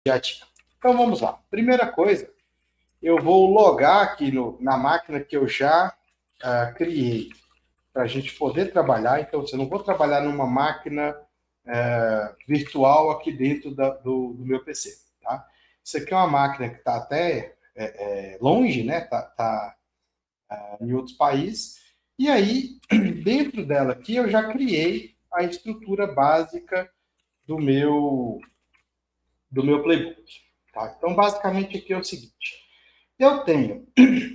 Já tinha. Então vamos lá. Primeira coisa, eu vou logar aqui na máquina que eu já criei para a gente poder trabalhar. Então, eu não vou trabalhar numa máquina virtual aqui dentro do meu PC. Tá? Isso aqui é uma máquina que está até longe, né? Tá em outros países. E aí, dentro dela aqui, eu já criei a estrutura básica do meu, do meu playbook. Tá? Então, basicamente, aqui é o seguinte. Eu tenho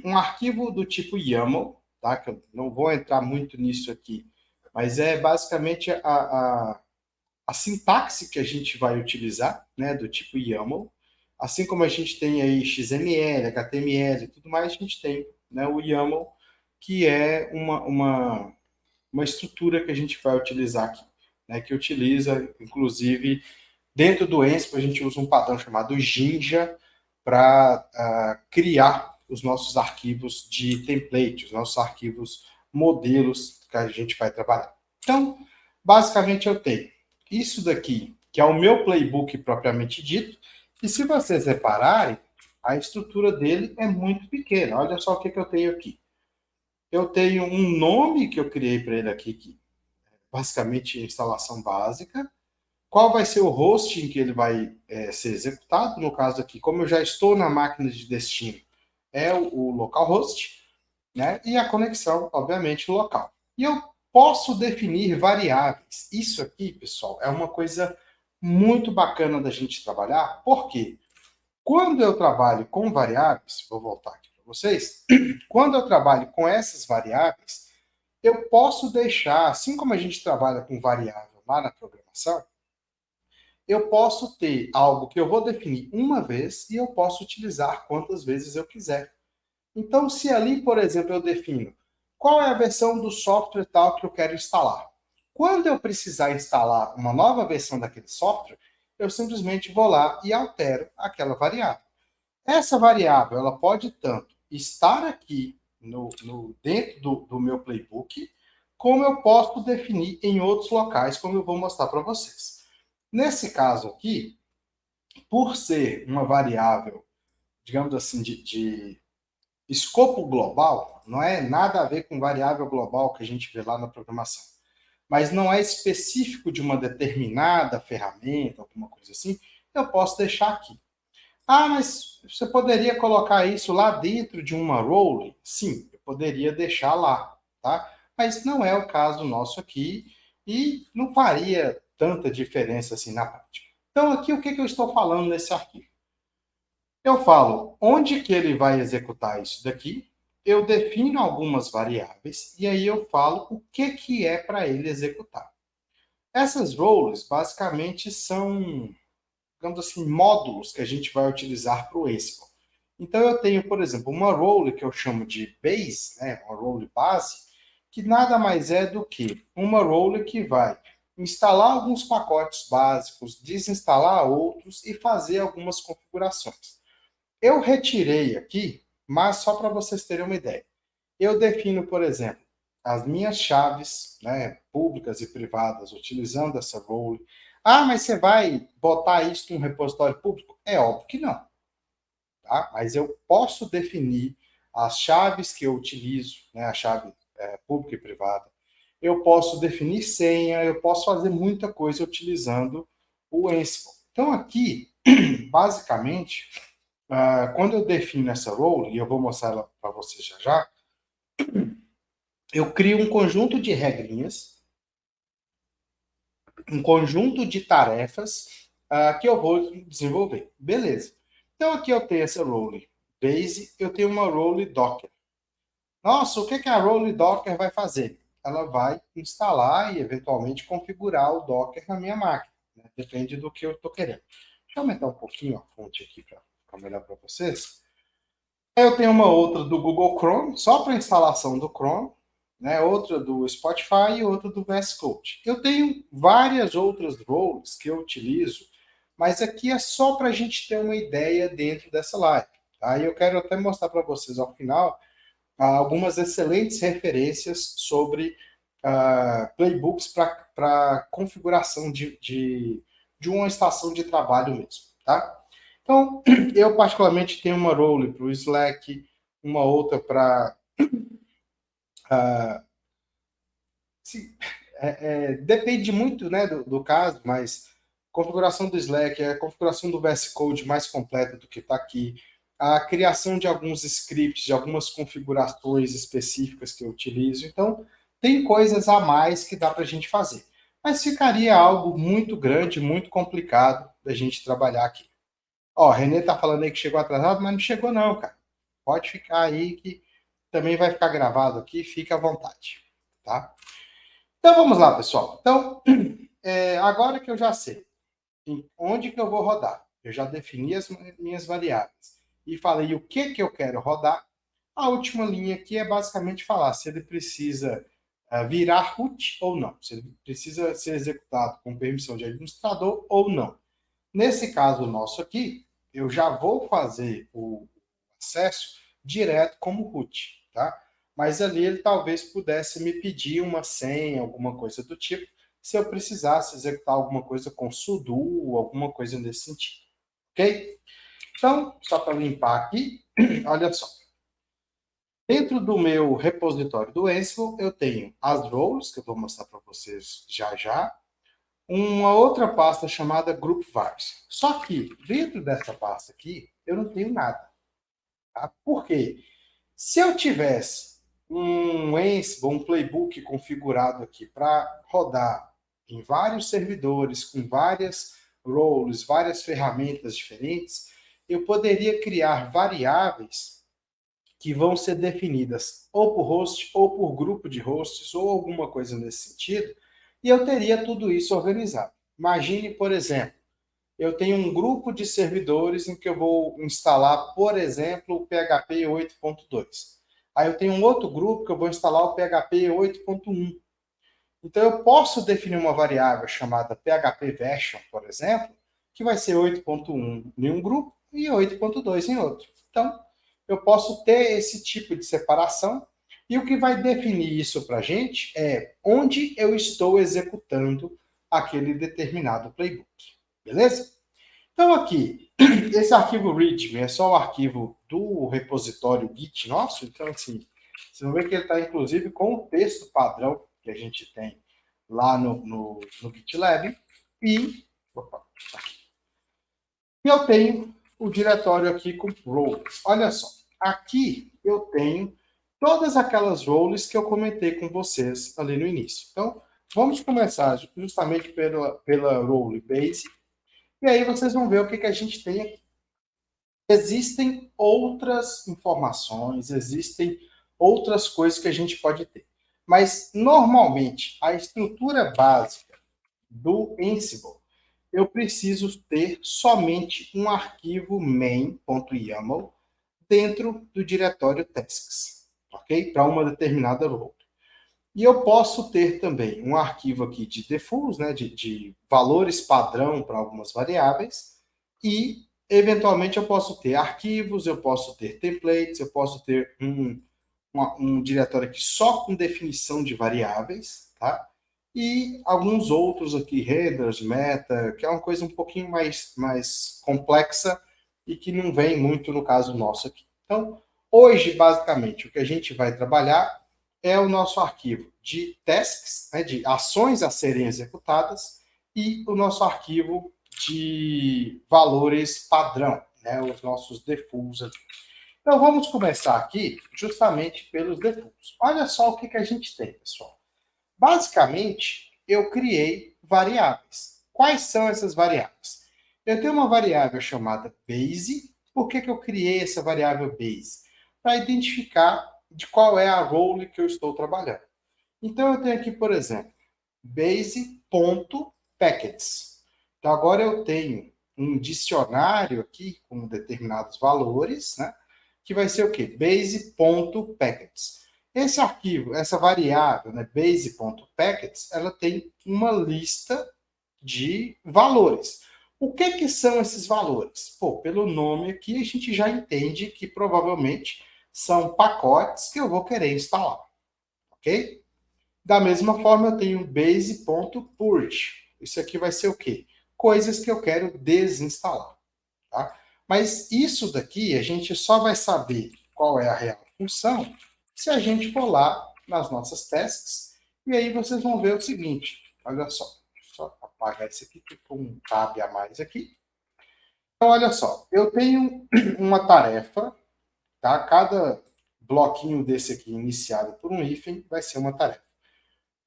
um arquivo do tipo YAML, tá? Que eu não vou entrar muito nisso aqui, mas é basicamente a sintaxe que a gente vai utilizar, né, do tipo YAML. Assim como a gente tem aí XML, HTML e tudo mais, a gente tem, né, o YAML, que é uma estrutura que a gente vai utilizar aqui, né, que utiliza, inclusive, dentro do Ansible, a gente usa um padrão chamado Jinja para criar os nossos arquivos de template, os nossos arquivos modelos que a gente vai trabalhar. Então, basicamente eu tenho isso daqui, que é o meu playbook propriamente dito, e se vocês repararem, a estrutura dele é muito pequena. Olha só o que eu tenho aqui. Eu tenho um nome que eu criei para ele aqui, que basicamente instalação básica. Qual vai ser o hosting que ele vai ser executado? No caso aqui, como eu já estou na máquina de destino, é o localhost, né? E a conexão, obviamente, local. E eu posso definir variáveis. Isso aqui, pessoal, é uma coisa muito bacana da gente trabalhar, porque quando eu trabalho com variáveis, vou voltar aqui para vocês, quando eu trabalho com essas variáveis, eu posso deixar, assim como a gente trabalha com variável lá na programação, eu posso ter algo que eu vou definir uma vez e eu posso utilizar quantas vezes eu quiser. Então, se ali, por exemplo, eu defino qual é a versão do software tal que eu quero instalar. Quando eu precisar instalar uma nova versão daquele software, eu simplesmente vou lá e altero aquela variável. Essa variável ela pode tanto estar aqui dentro do meu playbook, como eu posso definir em outros locais, como eu vou mostrar para vocês. Nesse caso aqui, por ser uma variável, digamos assim, de escopo global, não é nada a ver com variável global que a gente vê lá na programação, mas não é específico de uma determinada ferramenta, alguma coisa assim, eu posso deixar aqui. Ah, mas você poderia colocar isso lá dentro de uma role? Sim, eu poderia deixar lá, tá? Mas não é o caso nosso aqui e não faria tanta diferença assim na prática. Então, aqui o que eu estou falando nesse arquivo? Eu falo onde que ele vai executar isso daqui, eu defino algumas variáveis e aí eu falo o que é para ele executar. Essas roles basicamente são, digamos assim, módulos que a gente vai utilizar para o Ansible. Então eu tenho, por exemplo, uma role que eu chamo de base, né, uma role base, que nada mais é do que uma role que vai instalar alguns pacotes básicos, desinstalar outros e fazer algumas configurações. Eu retirei aqui, mas só para vocês terem uma ideia. Eu defino, por exemplo, as minhas chaves, né, públicas e privadas, utilizando essa role. Ah, mas você vai botar isso num repositório público? É óbvio que não, tá? Mas eu posso definir as chaves que eu utilizo, né, a chave pública e privada. Eu posso definir senha, eu posso fazer muita coisa utilizando o Ansible. Então aqui, basicamente, quando eu defino essa role, e eu vou mostrar ela para vocês já já, eu crio um conjunto de regrinhas, um conjunto de tarefas que eu vou desenvolver. Beleza. Então aqui eu tenho essa role base, eu tenho uma role docker. Nossa, o que a role docker vai fazer? Ela vai instalar e eventualmente configurar o docker na minha máquina. Né? Depende do que eu estou querendo. Deixa eu aumentar um pouquinho a fonte aqui para ficar melhor para vocês. Eu tenho uma outra do Google Chrome, só para instalação do Chrome, né? Outra do Spotify e outra do VS Code. Eu tenho várias outras roles que eu utilizo, mas aqui é só para a gente ter uma ideia dentro dessa live. Tá? E eu quero até mostrar para vocês ao final algumas excelentes referências sobre playbooks para configuração de uma estação de trabalho mesmo. Tá? Então, eu particularmente tenho uma role para o Slack, uma outra para... depende muito, né, do caso, mas configuração do Slack, a configuração do VS Code mais completa do que está aqui, a criação de alguns scripts, de algumas configurações específicas que eu utilizo. Então, tem coisas a mais que dá para a gente fazer. Mas ficaria algo muito grande, muito complicado da gente trabalhar aqui. Ó, Renê tá falando aí que chegou atrasado, mas não chegou não, cara. Pode ficar aí que também vai ficar gravado aqui, fica à vontade, tá? Então vamos lá, pessoal. Então, agora que eu já sei onde que eu vou rodar, eu já defini as minhas variáveis e falei o que eu quero rodar, a última linha aqui é basicamente falar se ele precisa virar root ou não, se ele precisa ser executado com permissão de administrador ou não. Nesse caso nosso aqui, eu já vou fazer o acesso direto como root, tá? Mas ali ele talvez pudesse me pedir uma senha, alguma coisa do tipo, se eu precisasse executar alguma coisa com sudo, alguma coisa nesse sentido, ok? Então, só para limpar aqui, olha só. Dentro do meu repositório do Ansible, eu tenho as roles, que eu vou mostrar para vocês já já, uma outra pasta chamada Group Vars. Só que dentro dessa pasta aqui, eu não tenho nada. Tá? Por quê? Se eu tivesse um Ansible, um playbook configurado aqui para rodar em vários servidores, com várias roles, várias ferramentas diferentes, eu poderia criar variáveis que vão ser definidas ou por host, ou por grupo de hosts, ou alguma coisa nesse sentido, e eu teria tudo isso organizado. Imagine, por exemplo, eu tenho um grupo de servidores em que eu vou instalar, por exemplo, o PHP 8.2. Aí eu tenho um outro grupo que eu vou instalar o PHP 8.1. Então eu posso definir uma variável chamada PHP version, por exemplo, que vai ser 8.1 em um grupo e 8.2 em outro. Então, eu posso ter esse tipo de separação e o que vai definir isso para a gente é onde eu estou executando aquele determinado playbook. Beleza? Então aqui, esse arquivo readme é só o arquivo do repositório Git nosso, então assim, vocês vão ver que ele está inclusive com o texto padrão que a gente tem lá no GitLab, e, opa, aqui. E eu tenho o diretório aqui com roles. Olha só, aqui eu tenho todas aquelas roles que eu comentei com vocês ali no início. Então, vamos começar justamente pela role base, e aí vocês vão ver o que a gente tem aqui. Existem outras informações, existem outras coisas que a gente pode ter. Mas, normalmente, a estrutura básica do Ansible, eu preciso ter somente um arquivo main.yaml dentro do diretório tasks, ok? Para uma determinada role. E eu posso ter também um arquivo aqui de defaults, né, de valores padrão para algumas variáveis, e eventualmente eu posso ter arquivos, eu posso ter templates, eu posso ter um diretório aqui só com definição de variáveis, tá? E alguns outros aqui, headers, meta, que é uma coisa um pouquinho mais complexa e que não vem muito no caso nosso aqui. Então, hoje, basicamente, o que a gente vai trabalhar é o nosso arquivo de tasks, né, de ações a serem executadas, e o nosso arquivo de valores padrão, né, os nossos defaults aqui. Então, vamos começar aqui justamente pelos defaults. Olha só o que a gente tem, pessoal. Basicamente, eu criei variáveis. Quais são essas variáveis? Eu tenho uma variável chamada base. Por que eu criei essa variável base? Para identificar de qual é a role que eu estou trabalhando. Então, eu tenho aqui, por exemplo, base.packets. Então, agora eu tenho um dicionário aqui com determinados valores, né? Que vai ser o quê? Base.packets. Esse arquivo, essa variável, né, base.packets, ela tem uma lista de valores. O que são esses valores? Pô, pelo nome aqui a gente já entende que provavelmente são pacotes que eu vou querer instalar, ok? Da mesma forma eu tenho base.purge. Isso aqui vai ser o quê? Coisas que eu quero desinstalar, tá? Mas isso daqui a gente só vai saber qual é a real função se a gente for lá nas nossas tasks, e aí vocês vão ver o seguinte, olha só apagar esse aqui, ficou um tab a mais aqui. Então, olha só, eu tenho uma tarefa, tá? Cada bloquinho desse aqui iniciado por um hífen vai ser uma tarefa.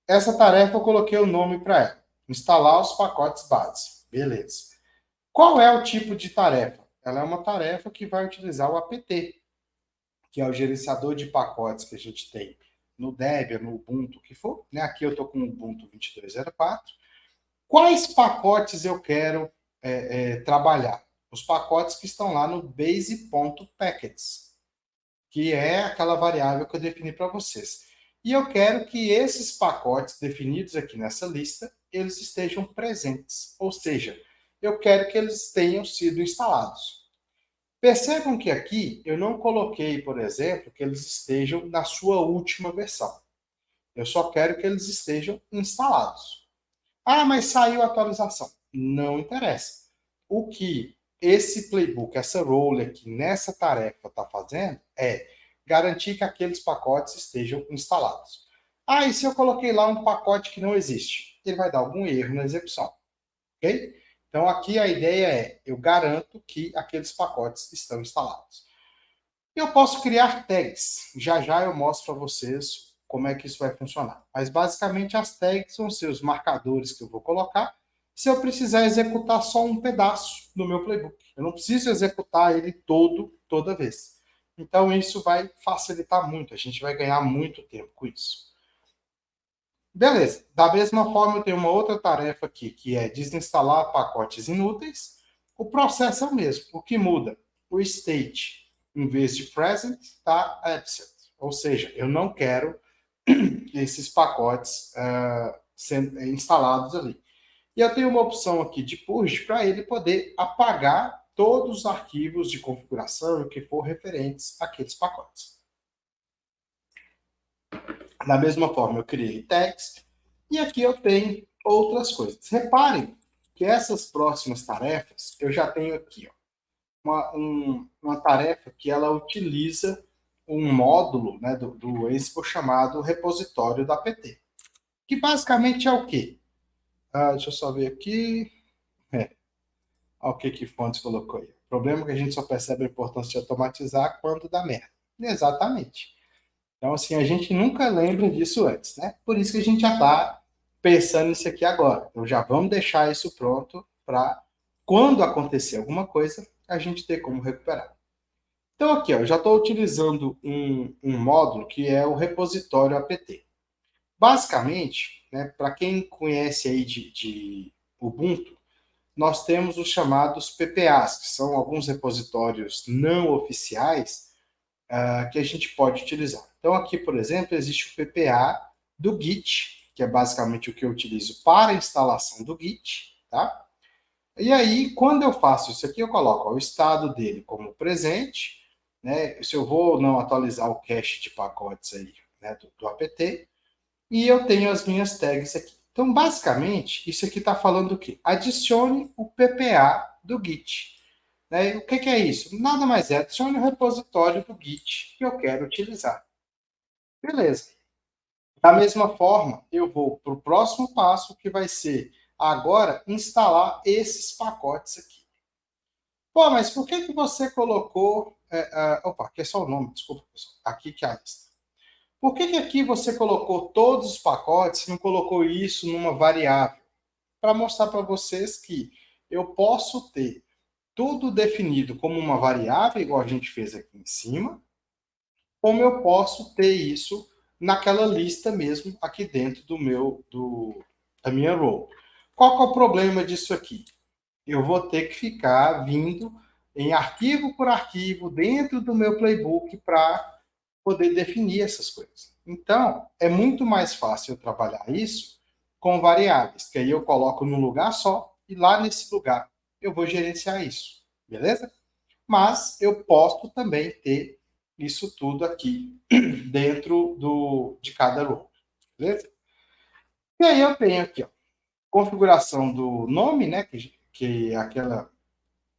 Essa tarefa eu coloquei o nome para ela, instalar os pacotes base. Beleza. Qual é o tipo de tarefa? Ela é uma tarefa que vai utilizar o apt, que é o gerenciador de pacotes que a gente tem no Debian, no Ubuntu, o que for. Né? Aqui eu estou com o Ubuntu 22.04. Quais pacotes eu quero trabalhar? Os pacotes que estão lá no base.packets, que é aquela variável que eu defini para vocês. E eu quero que esses pacotes definidos aqui nessa lista, eles estejam presentes. Ou seja, eu quero que eles tenham sido instalados. Percebam que aqui eu não coloquei, por exemplo, que eles estejam na sua última versão. Eu só quero que eles estejam instalados. Ah, mas saiu a atualização. Não interessa. O que esse playbook, essa role aqui nessa tarefa está fazendo é garantir que aqueles pacotes estejam instalados. Ah, e se eu coloquei lá um pacote que não existe? Ele vai dar algum erro na execução. Ok? Então aqui a ideia é, eu garanto que aqueles pacotes estão instalados. Eu posso criar tags. Já já eu mostro para vocês como é que isso vai funcionar. Mas basicamente as tags vão ser os marcadores que eu vou colocar se eu precisar executar só um pedaço do meu playbook. Eu não preciso executar ele todo, toda vez. Então isso vai facilitar muito, a gente vai ganhar muito tempo com isso. Beleza, da mesma forma eu tenho uma outra tarefa aqui, que é desinstalar pacotes inúteis. O processo é o mesmo, o que muda? O state, em vez de present, está absent. Ou seja, eu não quero esses pacotes sendo instalados ali. E eu tenho uma opção aqui de purge para ele poder apagar todos os arquivos de configuração e o que for referentes àqueles pacotes. Da mesma forma, eu criei text e aqui eu tenho outras coisas. Reparem que essas próximas tarefas, eu já tenho aqui uma tarefa que ela utiliza um módulo, né, do Ansible chamado repositório da apt, que basicamente é o quê? Deixa eu só ver aqui. Olha o que Fontes colocou aí. O problema é que a gente só percebe a importância de automatizar quando dá merda. Exatamente. Então, assim, a gente nunca lembra disso antes, né? Por isso que a gente já está pensando nisso aqui agora. Então, já vamos deixar isso pronto para, quando acontecer alguma coisa, a gente ter como recuperar. Então, aqui, ó, eu já estou utilizando um módulo que é o repositório apt. Basicamente, né, para quem conhece aí de Ubuntu, nós temos os chamados PPAs, que são alguns repositórios não oficiais que a gente pode utilizar. Então, aqui, por exemplo, existe o PPA do Git, que é basicamente o que eu utilizo para a instalação do Git, tá? E aí, quando eu faço isso aqui, eu coloco ó, o estado dele como presente, né? Se eu vou ou não atualizar o cache de pacotes aí, né, do apt, e eu tenho as minhas tags aqui. Então, basicamente, isso aqui está falando o quê? Adicione o PPA do Git. Né? O que é isso? Nada mais é, adicione o repositório do Git que eu quero utilizar. Beleza. Da mesma forma, eu vou para o próximo passo, que vai ser agora instalar esses pacotes aqui. Pô, mas por que você colocou... opa, aqui é só o nome, desculpa, pessoal. Aqui que é a lista. Por que aqui você colocou todos os pacotes e não colocou isso numa variável? Para mostrar para vocês que eu posso ter tudo definido como uma variável, igual a gente fez aqui em cima, como eu posso ter isso naquela lista mesmo aqui dentro da minha role. Qual que é o problema disso aqui? Eu vou ter que ficar vindo em arquivo por arquivo dentro do meu playbook para poder definir essas coisas. Então, é muito mais fácil eu trabalhar isso com variáveis, que aí eu coloco num lugar só e lá nesse lugar eu vou gerenciar isso, beleza? Mas eu posso também ter isso tudo aqui dentro de cada role, beleza? E aí eu tenho aqui, ó, configuração do nome, né, que é aquela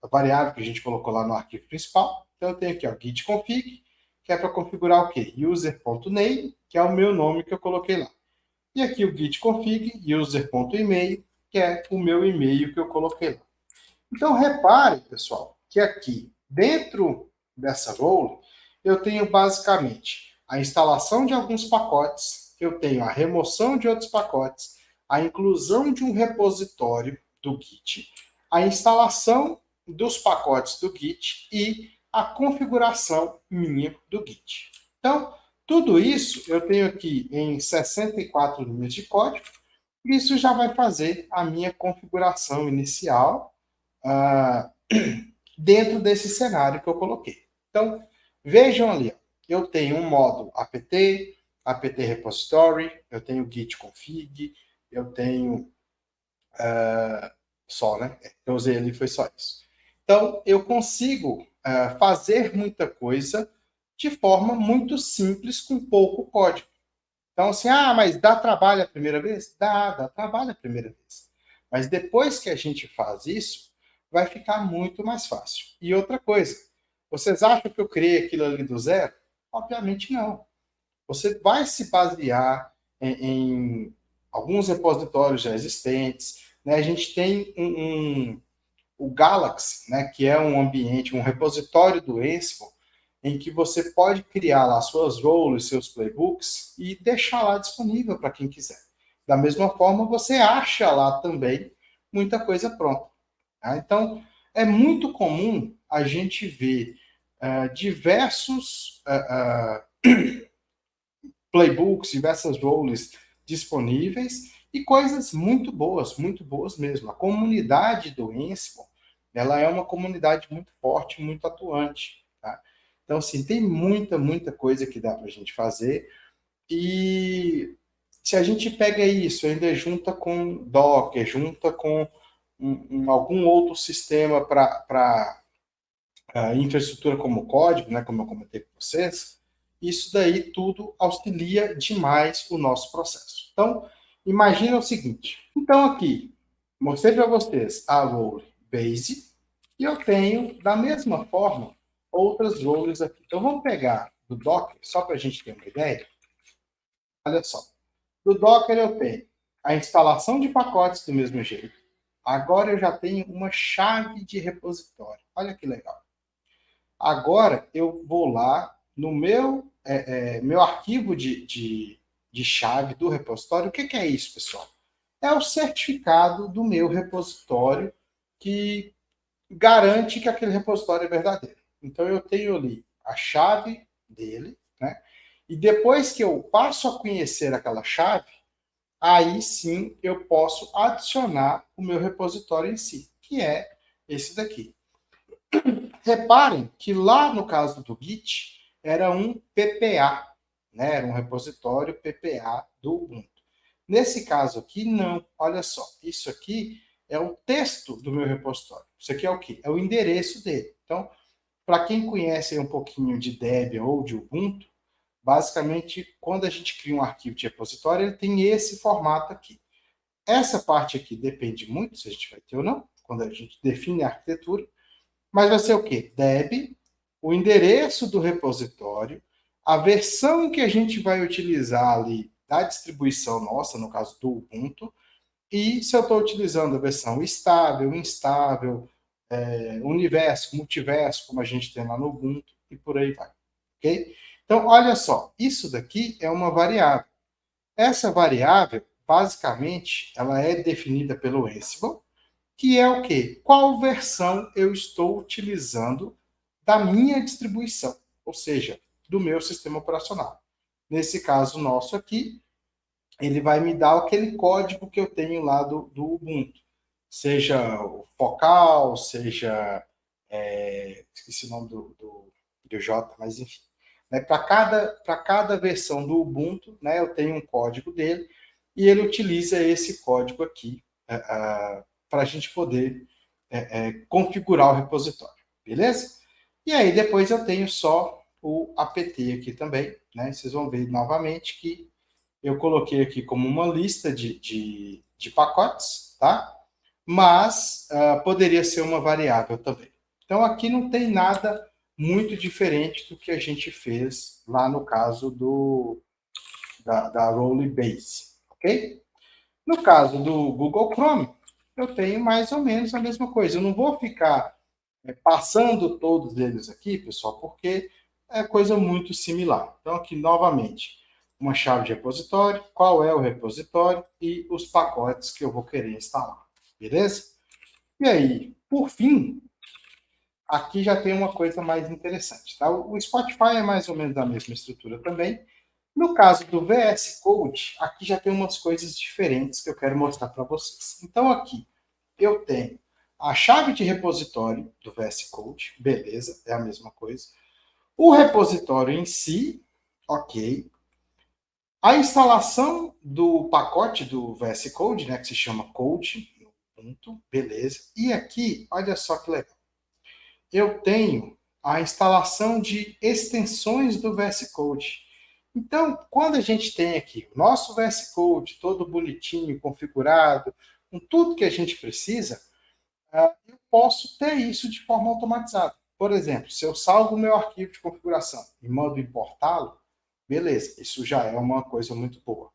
variável que a gente colocou lá no arquivo principal. Então, eu tenho aqui, ó, git config, que é para configurar o quê? User.name, que é o meu nome que eu coloquei lá. E aqui o git config, user.email, que é o meu e-mail que eu coloquei lá. Então, repare, pessoal, que aqui, dentro dessa role, eu tenho basicamente a instalação de alguns pacotes, eu tenho a remoção de outros pacotes, a inclusão de um repositório do Git, a instalação dos pacotes do Git e a configuração minha do Git. Então, tudo isso eu tenho aqui em 64 linhas de código, e isso já vai fazer a minha configuração inicial ah, dentro desse cenário que eu coloquei. Então, vejam ali, eu tenho um modo apt, apt repository, eu tenho git config, eu tenho só, né? Eu usei ali, foi só isso. Então, eu consigo fazer muita coisa de forma muito simples, com pouco código. Então, assim, mas dá trabalho a primeira vez? Dá trabalho a primeira vez. Mas depois que a gente faz isso, vai ficar muito mais fácil. E outra coisa, vocês acham que eu criei aquilo ali do zero? Obviamente não. Você vai se basear em alguns repositórios já existentes. Né? A gente tem o Galaxy, né, que é um ambiente, um repositório do Ansible, em que você pode criar lá suas roles, seus playbooks e deixar lá disponível para quem quiser. Da mesma forma, você acha lá também muita coisa pronta. Tá? Então, é muito comum a gente ver diversos playbooks, diversas roles disponíveis e coisas muito boas mesmo. A comunidade do Ansible, ela é uma comunidade muito forte, muito atuante. Tá? Então, assim, tem muita coisa que dá para a gente fazer. E se a gente pega isso, ainda junta com Docker, junta com algum outro sistema para infraestrutura como código, né, como eu comentei com vocês, isso daí tudo auxilia demais o nosso processo. Então, imagina o seguinte. Então, aqui, mostrei para vocês a role base, e eu tenho, da mesma forma, outras roles aqui. Então, vamos pegar do Docker, só para a gente ter uma ideia. Olha só. Do Docker eu tenho a instalação de pacotes do mesmo jeito. Agora eu já tenho uma chave de repositório. Olha que legal. Agora eu vou lá no meu arquivo de chave do repositório. O que é isso, pessoal? É o certificado do meu repositório que garante que aquele repositório é verdadeiro. Então eu tenho ali a chave dele, né? E depois que eu passo a conhecer aquela chave, aí sim eu posso adicionar o meu repositório em si, que é esse daqui. Reparem que lá no caso do Git era um PPA, né? Era um repositório PPA do Ubuntu. Nesse caso aqui, não. Olha só, isso aqui é o texto do meu repositório. Isso aqui é o quê? É o endereço dele. Então, para quem conhece um pouquinho de Debian ou de Ubuntu, basicamente, quando a gente cria um arquivo de repositório, ele tem esse formato aqui. Essa parte aqui depende muito se a gente vai ter ou não, quando a gente define a arquitetura, mas vai ser o quê? Deb, o endereço do repositório, a versão que a gente vai utilizar ali da distribuição nossa, no caso do Ubuntu, e se eu estou utilizando a versão estável, instável, universo, multiverso, como a gente tem lá no Ubuntu, e por aí vai. Ok? Então, olha só, isso daqui é uma variável. Essa variável, basicamente, ela é definida pelo Ansible, que é o quê? Qual versão eu estou utilizando da minha distribuição, ou seja, do meu sistema operacional. Nesse caso nosso aqui, ele vai me dar aquele código que eu tenho lá do Ubuntu, seja o focal, seja, esqueci o nome do J, mas enfim. Né, para cada versão do Ubuntu, né, eu tenho um código dele, e ele utiliza esse código aqui para a gente poder configurar o repositório, beleza? E aí depois eu tenho só o apt aqui também, né? Vocês vão ver novamente que eu coloquei aqui como uma lista de pacotes, tá? mas poderia ser uma variável também. Então, aqui não tem nada muito diferente do que a gente fez lá no caso da Role Base, ok? No caso do Google Chrome, eu tenho mais ou menos a mesma coisa. Eu não vou ficar passando todos eles aqui, pessoal, porque é coisa muito similar. Então, aqui, novamente, uma chave de repositório, qual é o repositório e os pacotes que eu vou querer instalar, beleza? E aí, por fim, aqui já tem uma coisa mais interessante, tá? O Spotify é mais ou menos da mesma estrutura também. No caso do VS Code, aqui já tem umas coisas diferentes que eu quero mostrar para vocês. Então, aqui, eu tenho a chave de repositório do VS Code, beleza, é a mesma coisa. O repositório em si, ok. A instalação do pacote do VS Code, né, que se chama Code, ponto, beleza. E aqui, olha só que legal. Eu tenho a instalação de extensões do VS Code. Então, quando a gente tem aqui o nosso VS Code todo bonitinho, configurado, com tudo que a gente precisa, eu posso ter isso de forma automatizada. Por exemplo, se eu salvo o meu arquivo de configuração e mando importá-lo, beleza, isso já é uma coisa muito boa.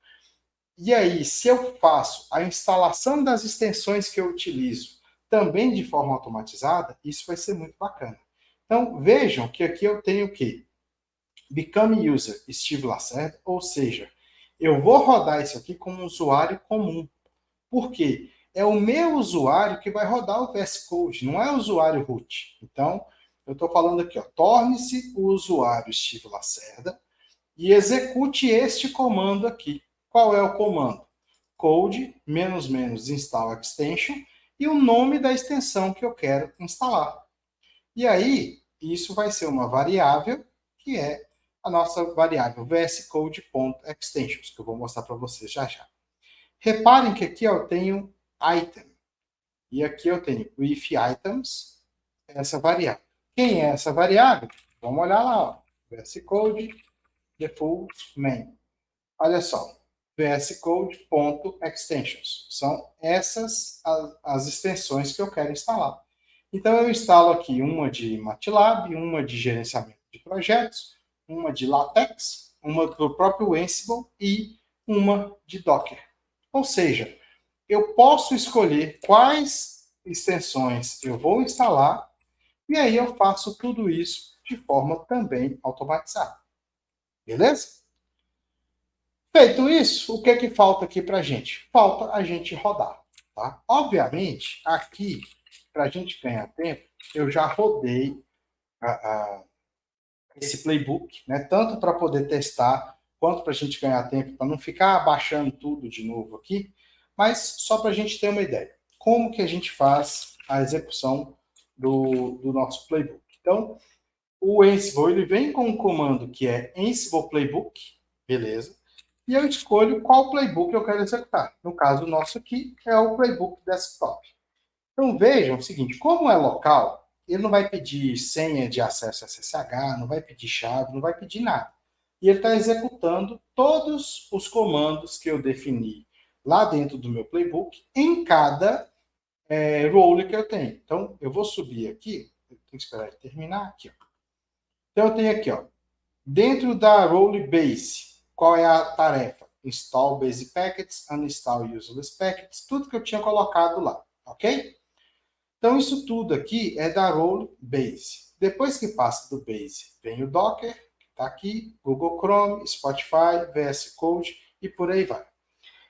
E aí, se eu faço a instalação das extensões que eu utilizo também de forma automatizada, isso vai ser muito bacana. Então, vejam que aqui eu tenho o quê? Become User Steve Lacerda, ou seja, eu vou rodar isso aqui como um usuário comum. Por quê? É o meu usuário que vai rodar o VS Code, não é o usuário root. Então, eu estou falando aqui, ó, torne-se o usuário Steve Lacerda e execute este comando aqui. Qual é o comando? Code --install extension e o nome da extensão que eu quero instalar. E aí, isso vai ser uma variável que é a nossa variável vscode.extensions, que eu vou mostrar para vocês já já. Reparem que aqui eu tenho item. E aqui eu tenho if items, essa variável. Quem é essa variável? Vamos olhar lá, ó. vscode default main. Olha só, vscode.extensions. São essas as extensões que eu quero instalar. Então eu instalo aqui uma de MATLAB, uma de gerenciamento de projetos, uma de LaTeX, uma do próprio Ansible e uma de Docker. Ou seja, eu posso escolher quais extensões eu vou instalar e aí eu faço tudo isso de forma também automatizada. Beleza? Feito isso, o que é que falta aqui para a gente? Falta a gente rodar. Tá? Obviamente, aqui, para a gente ganhar tempo, eu já rodei esse playbook, né? Tanto para poder testar, quanto para a gente ganhar tempo, para não ficar baixando tudo de novo aqui, mas só para a gente ter uma ideia. Como que a gente faz a execução do nosso playbook? Então, o Ansible ele vem com um comando que é Ansible Playbook, beleza? E eu escolho qual playbook eu quero executar. No caso nosso aqui é o playbook desktop. Então vejam o seguinte, como é local, ele não vai pedir senha de acesso a SSH, não vai pedir chave, não vai pedir nada. E ele está executando todos os comandos que eu defini lá dentro do meu playbook em cada role que eu tenho. Então eu vou subir aqui, eu tenho que esperar ele terminar aqui. Ó. Então eu tenho aqui, ó, dentro da role base, qual é a tarefa? Install base packets, uninstall useless packets, tudo que eu tinha colocado lá, ok? Então, isso tudo aqui é da role base. Depois que passa do base, vem o Docker, que está aqui, Google Chrome, Spotify, VS Code e por aí vai.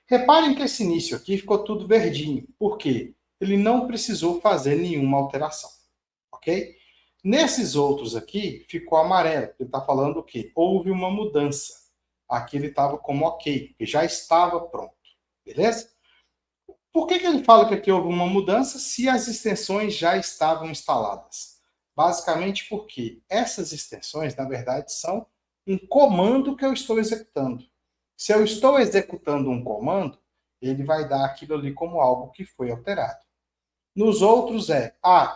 Reparem que esse início aqui ficou tudo verdinho. Por quê? Ele não precisou fazer nenhuma alteração, ok? Nesses outros aqui, ficou amarelo. Ele está falando o quê? Houve uma mudança. Aqui ele estava como ok, porque já estava pronto. Beleza? Por que ele fala que aqui houve uma mudança se as extensões já estavam instaladas? Basicamente porque essas extensões, na verdade, são um comando que eu estou executando. Se eu estou executando um comando, ele vai dar aquilo ali como algo que foi alterado. Nos outros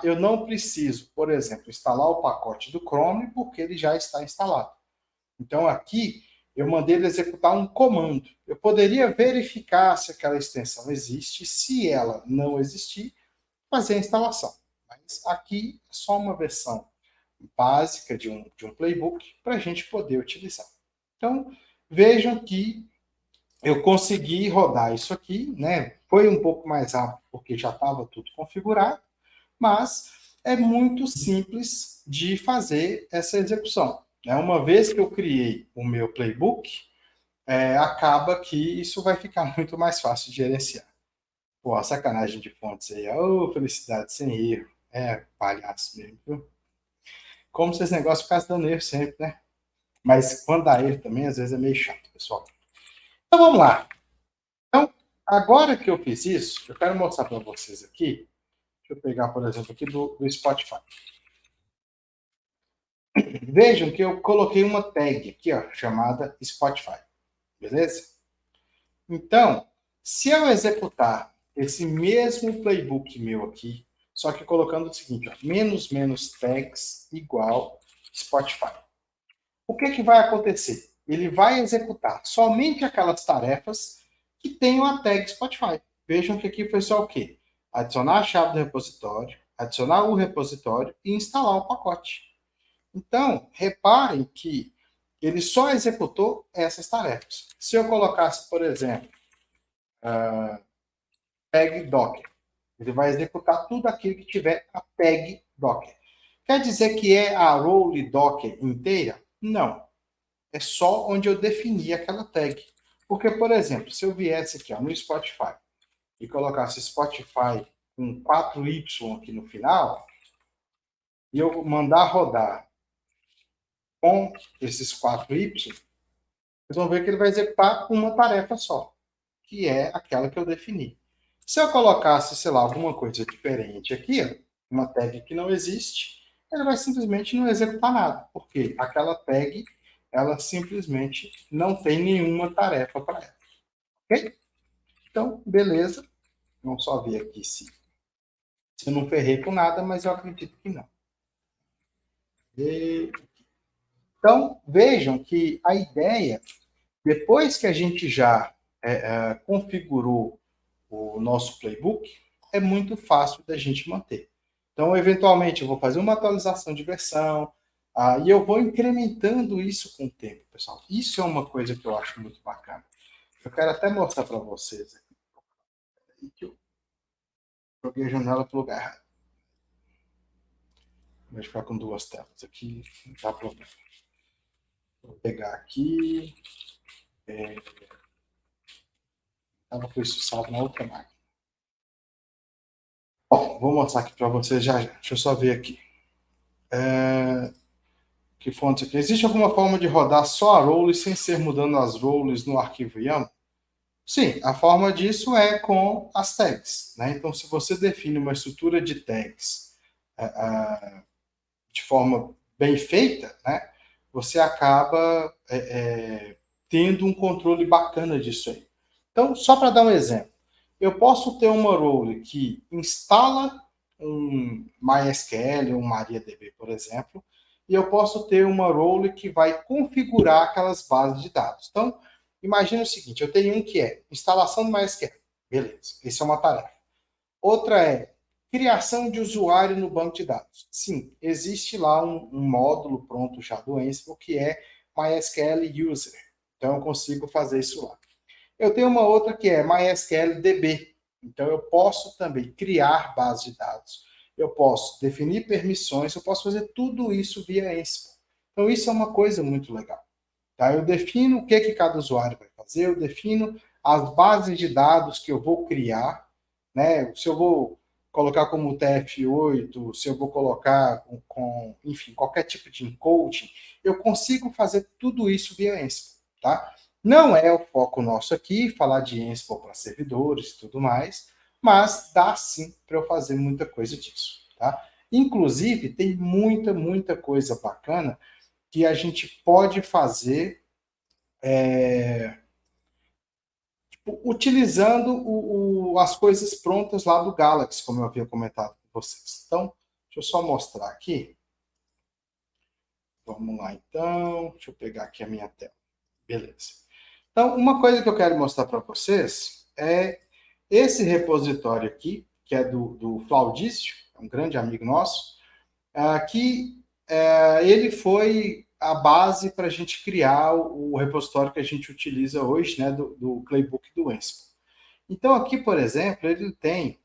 eu não preciso, por exemplo, instalar o pacote do Chrome porque ele já está instalado. Então aqui eu mandei ele executar um comando. Eu poderia verificar se aquela extensão existe. Se ela não existir, fazer a instalação. Mas aqui é só uma versão básica de um playbook para a gente poder utilizar. Então, vejam que eu consegui rodar isso aqui, né? Foi um pouco mais rápido porque já estava tudo configurado, mas é muito simples de fazer essa execução. Né? Uma vez que eu criei o meu playbook, acaba que isso vai ficar muito mais fácil de gerenciar. Pô, a sacanagem de fontes aí, ô, felicidade sem erro. É, palhaço mesmo, viu? Como se esse negócio ficasse dando erro sempre, né? Mas quando dá erro também, às vezes é meio chato, pessoal. Então vamos lá. Então, agora que eu fiz isso, eu quero mostrar para vocês aqui. Deixa eu pegar, por exemplo, aqui do Spotify. Vejam que eu coloquei uma tag aqui, ó, chamada Spotify. Beleza? Então, se eu executar esse mesmo playbook meu aqui, só que colocando o seguinte, ó, menos tags igual Spotify. O que, que vai acontecer? Ele vai executar somente aquelas tarefas que tenham a tag Spotify. Vejam que aqui foi só o quê? Adicionar a chave do repositório, adicionar o repositório e instalar o pacote. Então, reparem que ele só executou essas tarefas. Se eu colocasse, por exemplo, tag Docker, ele vai executar tudo aquilo que tiver a tag Docker. Quer dizer que é a role Docker inteira? Não. É só onde eu defini aquela tag. Porque, por exemplo, se eu viesse aqui ó, no Spotify e colocasse Spotify com 4Y aqui no final, e eu mandar rodar com esses 4Y, vocês vão ver que ele vai executar uma tarefa só, que é aquela que eu defini. Se eu colocasse, sei lá, alguma coisa diferente aqui, ó, uma tag que não existe, ele vai simplesmente não executar nada, porque aquela tag, ela simplesmente não tem nenhuma tarefa para ela. Ok? Então, beleza. Vamos só ver aqui se eu não ferrei com nada, mas eu acredito que não. Então, vejam que a ideia, depois que a gente já configurou o nosso playbook, é muito fácil da gente manter. Então, eventualmente, eu vou fazer uma atualização de versão, e eu vou incrementando isso com o tempo, pessoal. Isso é uma coisa que eu acho muito bacana. Eu quero até mostrar para vocês aqui, que eu joguei a janela para o lugar errado. Vai ficar com duas telas aqui, não dá problema. Vou pegar aqui. Estava com isso salvo na outra máquina. Bom, vou mostrar aqui para vocês já. Deixa eu só ver aqui. Que fonte aqui? Existe alguma forma de rodar só a role sem ser mudando as roles no arquivo YAML? Sim, a forma disso é com as tags. Né? Então, se você define uma estrutura de tags de forma bem feita, né? Você acaba tendo um controle bacana disso aí. Então, só para dar um exemplo, eu posso ter uma role que instala um MySQL, um MariaDB, por exemplo, e eu posso ter uma role que vai configurar aquelas bases de dados. Então, imagine o seguinte, eu tenho um que é instalação do MySQL. Beleza, isso é uma tarefa. Outra é criação de usuário no banco de dados. Sim, existe lá um módulo pronto já do Ansible que é MySQL User. Então, eu consigo fazer isso lá. Eu tenho uma outra que é MySQL DB. Então, eu posso também criar base de dados. Eu posso definir permissões, eu posso fazer tudo isso via Ansible. Então, isso é uma coisa muito legal. Tá? Eu defino o que cada usuário vai fazer, eu defino as bases de dados que eu vou criar, né? Se eu vou colocar como TF8, se eu vou colocar enfim, qualquer tipo de encoding, eu consigo fazer tudo isso via Ansible, tá? Não é o foco nosso aqui, falar de Ansible para servidores e tudo mais, mas dá sim para eu fazer muita coisa disso, tá? Inclusive, tem muita coisa bacana que a gente pode fazer utilizando as coisas prontas lá do Galaxy, como eu havia comentado com vocês. Então, deixa eu só mostrar aqui. Vamos lá, então. Deixa eu pegar aqui a minha tela. Beleza. Então, uma coisa que eu quero mostrar para vocês é esse repositório aqui, que é do Flaudício, um grande amigo nosso, que ele foi a base para a gente criar o repositório que a gente utiliza hoje, né, do Playbook do Ansible. Então, aqui, por exemplo, ele tem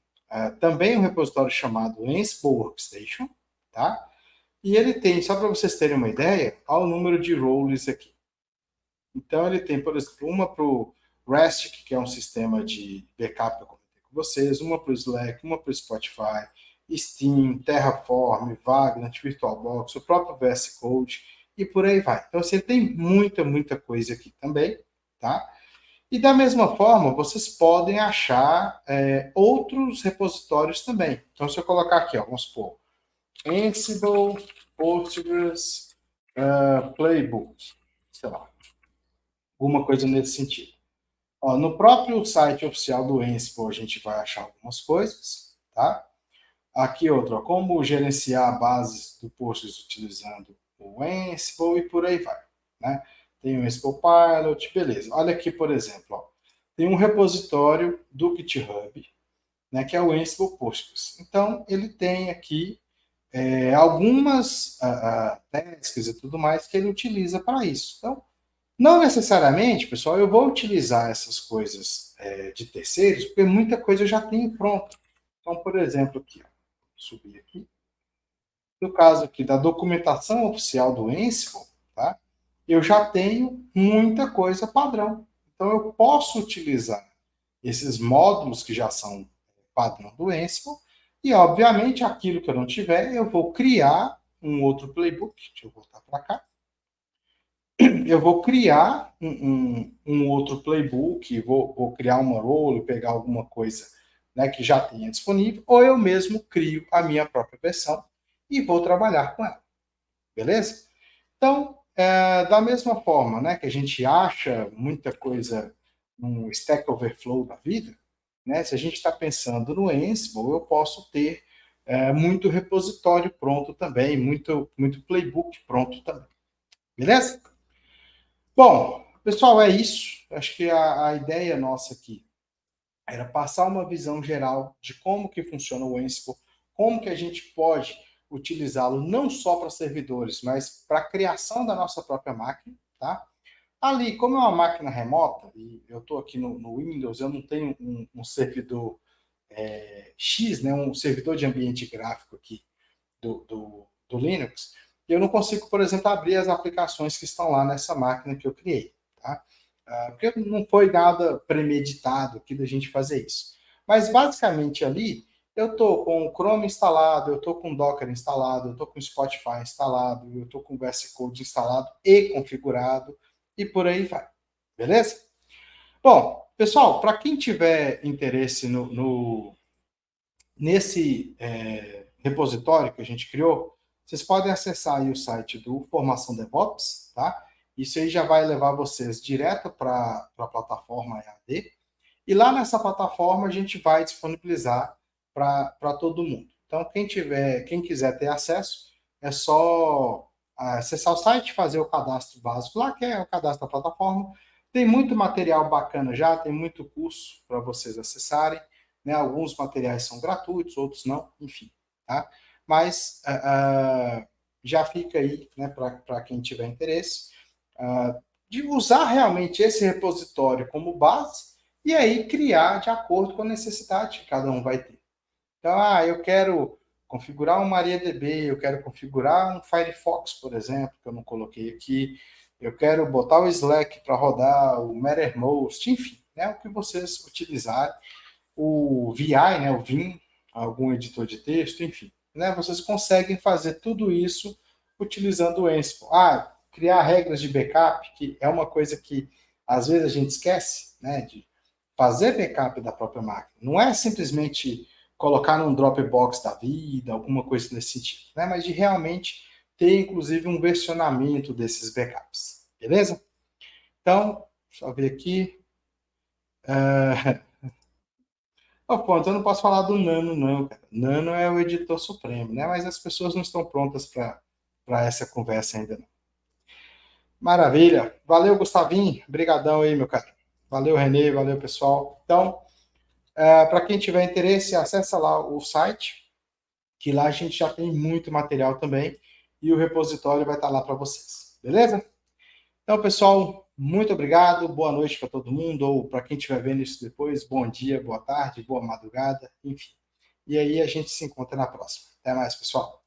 também um repositório chamado Ansible Workstation, tá? E ele tem, só para vocês terem uma ideia, olha o número de roles aqui. Então, ele tem, por exemplo, uma para o Restic, que é um sistema de backup que eu comentei com vocês, uma para o Slack, uma para o Spotify, Steam, Terraform, Vagrant, VirtualBox, o próprio VS Code e por aí vai. Então, assim, tem muita coisa aqui também, tá? E da mesma forma, vocês podem achar outros repositórios também. Então, se eu colocar aqui, ó, vamos supor, Ansible, Postgres, Playbook, sei lá, alguma coisa nesse sentido. Ó, no próprio site oficial do Ansible, a gente vai achar algumas coisas, tá? Aqui outro, ó, como gerenciar bases do Postgres utilizando o Ansible e por aí vai, né? Tem o Ansible Pilot, beleza. Olha aqui, por exemplo, ó, tem um repositório do GitHub, né, que é o Ansible Postgres. Então, ele tem aqui algumas tasks e tudo mais que ele utiliza para isso. Então, não necessariamente, pessoal, eu vou utilizar essas coisas de terceiros, porque muita coisa eu já tenho pronta. Então, por exemplo, aqui, ó, subir aqui. No caso aqui da documentação oficial do Ansible, tá? Eu já tenho muita coisa padrão. Então, eu posso utilizar esses módulos que já são padrão do Ansible e, obviamente, aquilo que eu não tiver, eu vou criar um outro playbook. Deixa eu voltar para cá. Eu vou criar um outro playbook, vou criar uma role, pegar alguma coisa, né, que já tenha disponível, ou eu mesmo crio a minha própria versão e vou trabalhar com ela. Beleza? Então, da mesma forma, né, que a gente acha muita coisa no Stack Overflow da vida, né, se a gente está pensando no Ansible, eu posso ter muito repositório pronto também, muito playbook pronto também. Beleza? Bom, pessoal, é isso. Acho que a ideia nossa aqui era passar uma visão geral de como que funciona o Ansible, como que a gente pode utilizá-lo não só para servidores, mas para a criação da nossa própria máquina, tá? Ali, como é uma máquina remota, e eu estou aqui no Windows, eu não tenho um servidor X, né, um servidor de ambiente gráfico aqui do Linux, eu não consigo, por exemplo, abrir as aplicações que estão lá nessa máquina que eu criei, tá? Porque não foi nada premeditado aqui da gente fazer isso. Mas, basicamente, ali, eu estou com o Chrome instalado, eu estou com o Docker instalado, eu estou com o Spotify instalado, eu estou com o VS Code instalado e configurado, e por aí vai. Beleza? Bom, pessoal, para quem tiver interesse nesse repositório que a gente criou, vocês podem acessar aí o site do Formação DevOps, tá? Isso aí já vai levar vocês direto para a plataforma EAD. E lá nessa plataforma a gente vai disponibilizar para todo mundo. Então, quem quiser ter acesso, é só acessar o site, fazer o cadastro básico lá, que é o cadastro da plataforma. Tem muito material bacana já, tem muito curso para vocês acessarem. Né? Alguns materiais são gratuitos, outros não, enfim. Tá? Mas já fica aí, né, para quem tiver interesse, de usar realmente esse repositório como base e aí criar de acordo com a necessidade que cada um vai ter. Então, eu quero configurar um MariaDB, eu quero configurar um Firefox, por exemplo, que eu não coloquei aqui, eu quero botar o Slack para rodar, o Mattermost, enfim, né, o que vocês utilizarem, o VI, né, o Vim, algum editor de texto, enfim, né, vocês conseguem fazer tudo isso utilizando o Ansible. Criar regras de backup, que é uma coisa que às vezes a gente esquece, né, de fazer backup da própria máquina. Não é simplesmente colocar num Dropbox da vida, alguma coisa nesse sentido, né, mas de realmente ter, inclusive, um versionamento desses backups. Beleza? Então, deixa eu ver aqui. Ponto, eu não posso falar do Nano, não, cara. Nano é o editor supremo, né? Mas as pessoas não estão prontas para essa conversa ainda, não. Maravilha. Valeu, Gustavinho. Obrigadão aí, meu cara. Valeu, Renê. Valeu, pessoal. Então, Para quem tiver interesse, acessa lá o site, que lá a gente já tem muito material também, e o repositório vai estar lá para vocês, beleza? Então, pessoal, muito obrigado, boa noite para todo mundo, ou para quem estiver vendo isso depois, bom dia, boa tarde, boa madrugada, enfim. E aí a gente se encontra na próxima. Até mais, pessoal.